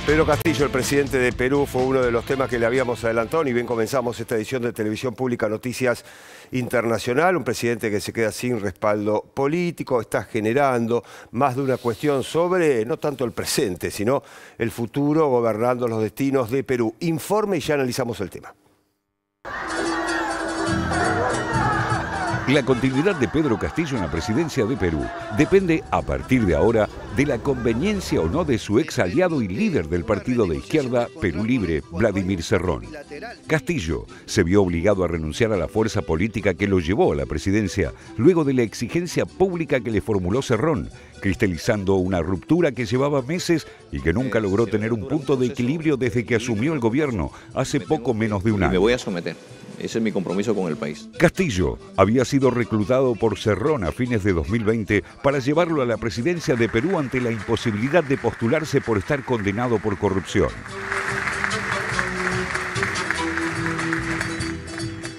Pedro Castillo, el presidente de Perú, fue uno de los temas que le habíamos adelantado. Ni bien comenzamos esta edición de Televisión Pública Noticias Internacional. Un presidente que se queda sin respaldo político, está generando más de una cuestión sobre, no tanto el presente, sino el futuro, gobernando los destinos de Perú. Informe y ya analizamos el tema. La continuidad de Pedro Castillo en la presidencia de Perú depende, a partir de ahora, de la conveniencia o no de su ex aliado y líder del partido de izquierda Perú Libre, Vladimir Cerrón. Castillo se vio obligado a renunciar a la fuerza política que lo llevó a la presidencia, luego de la exigencia pública que le formuló Cerrón, cristalizando una ruptura que llevaba meses y que nunca logró tener un punto de equilibrio desde que asumió el gobierno hace poco menos de un año. Me voy a someter. Ese es mi compromiso con el país. Castillo había sido reclutado por Cerrón a fines de 2020 para llevarlo a la presidencia de Perú ante la imposibilidad de postularse por estar condenado por corrupción.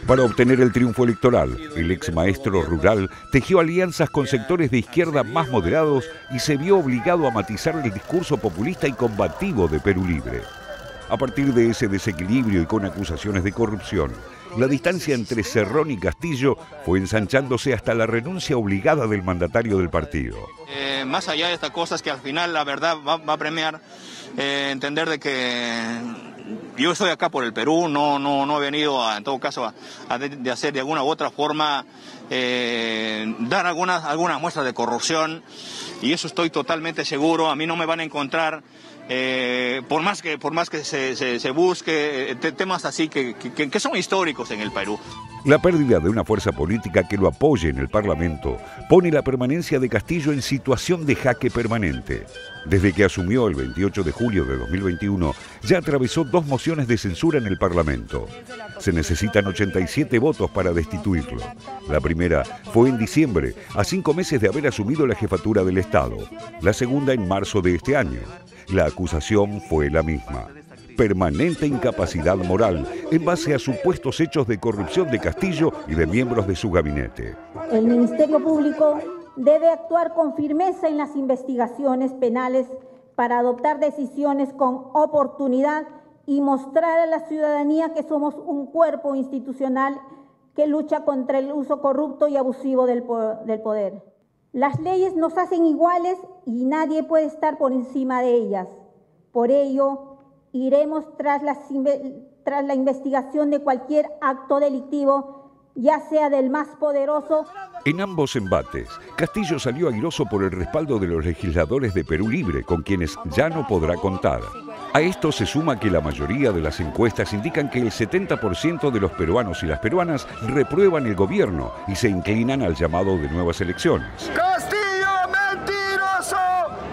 Para obtener el triunfo electoral, el ex maestro rural tejió alianzas con sectores de izquierda más moderados y se vio obligado a matizar el discurso populista y combativo de Perú Libre. A partir de ese desequilibrio y con acusaciones de corrupción, la distancia entre Cerrón y Castillo fue ensanchándose hasta la renuncia obligada del mandatario del partido. Más allá de estas cosas que al final la verdad va a premiar, entender de que yo estoy acá por el Perú, no he venido en todo caso de hacer de alguna u otra forma, dar algunas muestras de corrupción, y eso estoy totalmente seguro. A mí no me van a encontrar. Por más que se busque temas así que son históricos en el Perú. La pérdida de una fuerza política que lo apoye en el Parlamento pone la permanencia de Castillo en situación de jaque permanente. Desde que asumió el 28 de julio de 2021, ya atravesó 2 mociones de censura en el Parlamento. Se necesitan 87 votos para destituirlo. La primera fue en diciembre, a 5 meses de haber asumido la jefatura del Estado. La segunda en marzo de este año. La acusación fue la misma: permanente incapacidad moral en base a supuestos hechos de corrupción de Castillo y de miembros de su gabinete. El Ministerio Público debe actuar con firmeza en las investigaciones penales para adoptar decisiones con oportunidad y mostrar a la ciudadanía que somos un cuerpo institucional que lucha contra el uso corrupto y abusivo del poder. Las leyes nos hacen iguales y nadie puede estar por encima de ellas. Por ello, iremos tras la investigación de cualquier acto delictivo, ya sea del más poderoso. En ambos embates, Castillo salió airoso por el respaldo de los legisladores de Perú Libre, con quienes ya no podrá contar. A esto se suma que la mayoría de las encuestas indican que el 70% de los peruanos y las peruanas reprueban el gobierno y se inclinan al llamado de nuevas elecciones. ¡Castillo, mentiroso!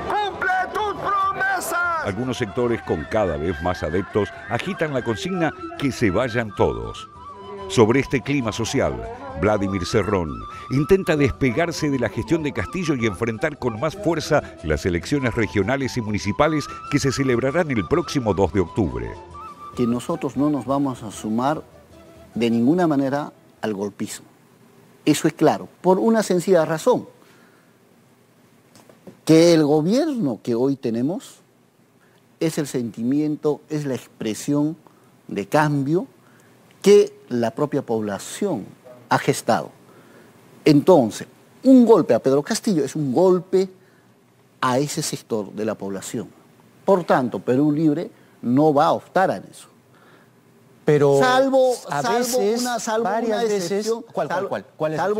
¡Cumple tus promesas! Algunos sectores, con cada vez más adeptos, agitan la consigna que se vayan todos. Sobre este clima social, Vladimir Cerrón intenta despegarse de la gestión de Castillo y enfrentar con más fuerza las elecciones regionales y municipales que se celebrarán el próximo 2 de octubre. Que nosotros no nos vamos a sumar de ninguna manera al golpismo. Eso es claro, por una sencilla razón. Que el gobierno que hoy tenemos es el sentimiento, es la expresión de cambio que la propia población ha gestado. Entonces, un golpe a Pedro Castillo es un golpe a ese sector de la población. Por tanto, Perú Libre no va a optar a eso. Pero salvo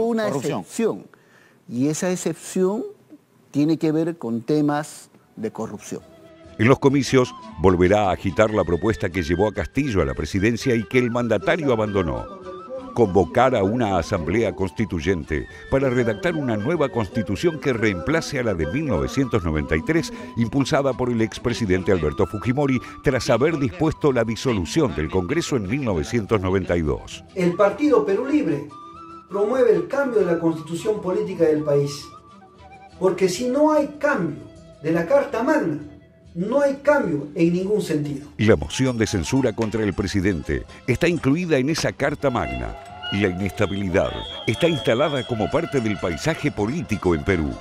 una excepción. Y esa excepción tiene que ver con temas de corrupción. En los comicios volverá a agitar la propuesta que llevó a Castillo a la presidencia y que el mandatario abandonó: convocar a una asamblea constituyente para redactar una nueva constitución que reemplace a la de 1993, impulsada por el expresidente Alberto Fujimori tras haber dispuesto la disolución del Congreso en 1992. El Partido Perú Libre promueve el cambio de la constitución política del país, porque si no hay cambio de la Carta Magna, no hay cambio en ningún sentido. La moción de censura contra el presidente está incluida en esa Carta Magna y la inestabilidad está instalada como parte del paisaje político en Perú.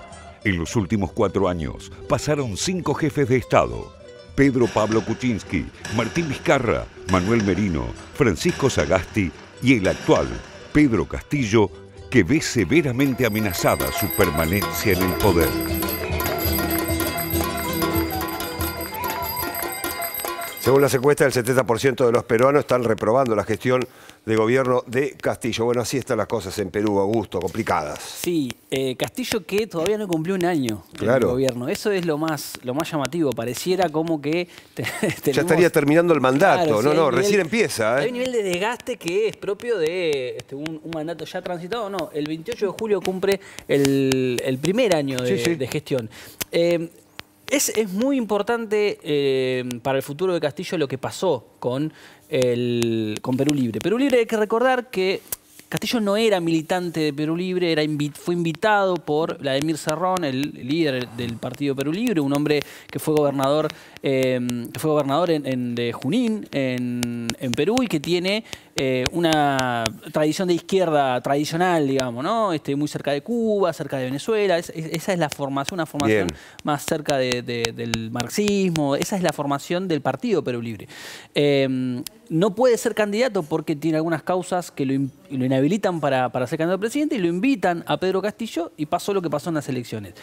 En los últimos 4 años pasaron 5 jefes de Estado. Pedro Pablo Kuczynski, Martín Vizcarra, Manuel Merino, Francisco Sagasti y el actual Pedro Castillo, que ve severamente amenazada su permanencia en el poder. Según las encuestas, el 70% de los peruanos están reprobando la gestión de gobierno de Castillo. Bueno, así están las cosas en Perú, Augusto, complicadas. Sí, Castillo que todavía no cumplió un año en el gobierno. Eso es lo más llamativo. Pareciera como que ya estaría terminando el mandato. Claro, recién empieza. Hay un nivel de desgaste que es propio de un mandato ya transitado. No, el 28 de julio cumple el primer año de gestión. Es muy importante para el futuro de Castillo lo que pasó con Perú Libre. Perú Libre, hay que recordar que Castillo no era militante de Perú Libre, fue invitado por Vladimir Cerrón, el líder del partido Perú Libre, un hombre que fue gobernador, de Junín, en Perú, y que tiene una tradición de izquierda tradicional, digamos, ¿no? Muy cerca de Cuba, cerca de Venezuela. Esa es la formación, una formación más cerca del marxismo. Esa es la formación del partido Perú Libre. No puede ser candidato porque tiene algunas causas que lo inhabilitan para ser candidato a presidente, y lo invitan a Pedro Castillo, y pasó lo que pasó en las elecciones.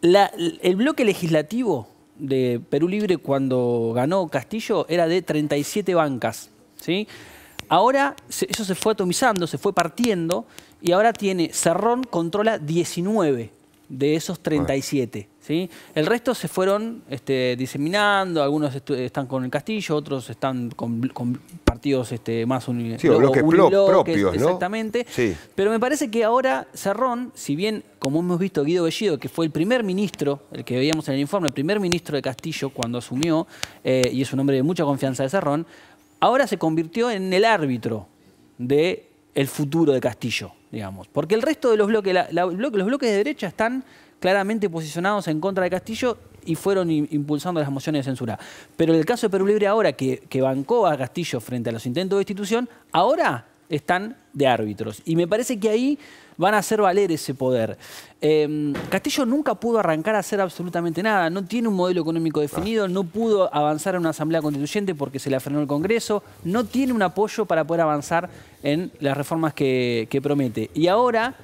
El bloque legislativo de Perú Libre cuando ganó Castillo era de 37 bancas, ¿sí? Ahora eso se fue atomizando, se fue partiendo, y ahora Cerrón controla 19 de esos 37. ¿Sí? El resto se fueron diseminando, algunos están con el Castillo, otros están con partidos más bloques propios, ¿no? Exactamente. Sí. Pero me parece que ahora Cerrón, si bien, como hemos visto, Guido Bellido, que fue el primer ministro, el que veíamos en el informe, el primer ministro de Castillo cuando asumió, y es un hombre de mucha confianza de Cerrón, ahora se convirtió en el árbitro del futuro de Castillo, digamos. Porque el resto de los bloques, los bloques de derecha están claramente posicionados en contra de Castillo y fueron impulsando las mociones de censura. Pero en el caso de Perú Libre ahora, que bancó a Castillo frente a los intentos de destitución, ahora están de árbitros. Y me parece que ahí van a hacer valer ese poder. Castillo nunca pudo arrancar a hacer absolutamente nada. No tiene un modelo económico definido, no pudo avanzar en una asamblea constituyente porque se la frenó el Congreso, no tiene un apoyo para poder avanzar en las reformas que promete. Y ahora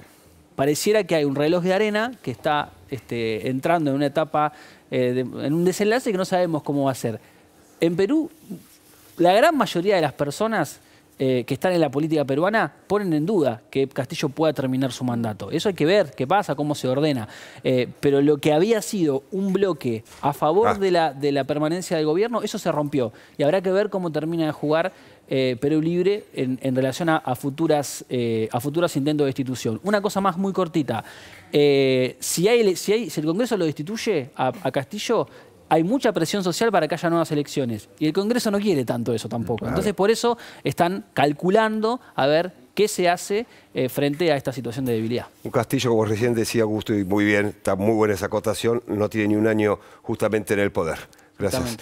pareciera que hay un reloj de arena que está entrando en una etapa, en un desenlace que no sabemos cómo va a ser. En Perú, la gran mayoría de las personas que están en la política peruana ponen en duda que Castillo pueda terminar su mandato. Eso hay que ver qué pasa, cómo se ordena. Pero lo que había sido un bloque a favor de la permanencia del gobierno, eso se rompió. Y habrá que ver cómo termina de jugar Perú Libre en relación a futuros intentos de destitución. Una cosa más muy cortita. Si el Congreso lo destituye a Castillo, hay mucha presión social para que haya nuevas elecciones. Y el Congreso no quiere tanto eso tampoco. Claro. Entonces, por eso están calculando a ver qué se hace frente a esta situación de debilidad. Un Castillo, como recién decía Augusto, y muy bien, está muy buena esa acotación, no tiene ni un año justamente en el poder. Gracias.